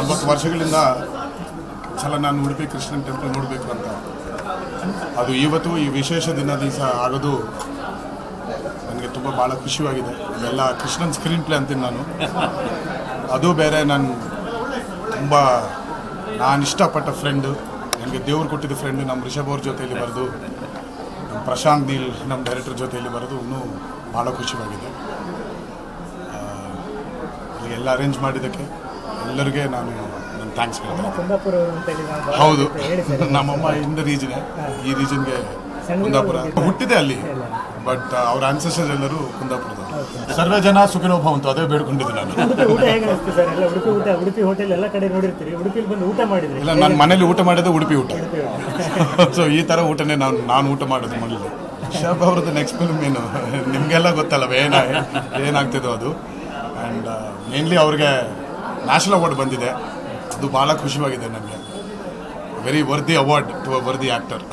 40 ವರ್ಷಗಳಿಂದ ಸಲ ನಾನು ಉಡುಪಿ ಕೃಷ್ಣನ್ ಟೆಂಪಲ್ ನೋಡಬೇಕು ಅಂತ. ಅದು ಇವತ್ತು ಈ ವಿಶೇಷ ದಿವಸ ಆಗೋದು ನನಗೆ ಭಾಳ ಖುಷಿಯಾಗಿದೆ. ಎಲ್ಲ ಕೃಷ್ಣನ್ ಸ್ಕ್ರೀನ್ ಪ್ಲೇ ಅಂತೀನಿ ನಾನು. ಅದು ಬೇರೆ ನಾನು ಇಷ್ಟಪಟ್ಟ ಫ್ರೆಂಡು, ನನಗೆ ದೇವ್ರು ಕೊಟ್ಟಿದ್ದ ಫ್ರೆಂಡು ನಮ್ಮ ರಿಷಬ್ ಅವ್ರ ಜೊತೆಯಲ್ಲಿ ಬರೆದು, ನಮ್ಮ ಪ್ರಶಾಂತ್ ನೀಲ್ ನಮ್ಮ ಡೈರೆಕ್ಟರ್ ಜೊತೆಯಲ್ಲಿ ಬರೋದು ಇನ್ನೂ ಭಾಳ ಖುಷಿಯಾಗಿದೆ. ಎಲ್ಲ ಅರೇಂಜ್ ಮಾಡಿದ್ದಕ್ಕೆ ಎಲ್ಲರಿಗೆ ನಾನು ಥ್ಯಾಂಕ್ಸ್ ಹೇಳ್ತೇನೆ. ಹೌದು, ನಮ್ಮಮ್ಮ ಇಂದ ರೀಜನೇ, ಈ ರೀಜನ್ಗೆ ಕುಂದಾಪುರ ಹುಟ್ಟಿದೆ ಅಲ್ಲಿ, ಬಟ್ ಅವ್ರ ಆನ್ಸೆಸ್ಟರ್ಸ್ ಎಲ್ಲರೂ ಕುಂದಾಪುರದ. ಸರ್ವೇ ಜನ ಸುಖಿನೋ ಭವಂತು, ಅದೇ ಬೇಡ್ಕೊಂಡಿದ್ದೆ ನಾನು. ಇಲ್ಲ, ನಾನು ಮನೇಲಿ ಊಟ ಮಾಡಿದೆ ಉಡುಪಿ ಊಟ. ಸೊ ಈ ಥರ ಊಟನೇ ನಾನು ಊಟ ಮಾಡೋದು ಮನೇಲಿ. ರಿಷಬ್ ಅವ್ರದ್ದು ನೆಕ್ಸ್ಟ್ ಫಿಲ್ಮ್ ಏನು ನಿಮಗೆಲ್ಲ ಗೊತ್ತಲ್ಲವ ಏನಾಗ್ತಿದೋ ಅದು. ಆ್ಯಂಡ್ ಮೇನ್ಲಿ ಅವ್ರಿಗೆ ನ್ಯಾಷನಲ್ ಅವಾರ್ಡ್ ಬಂದಿದೆ, ಅದು ಭಾಳ ಖುಷಿಯಾಗಿದೆ ನನಗೆ. Very worthy award to a worthy actor.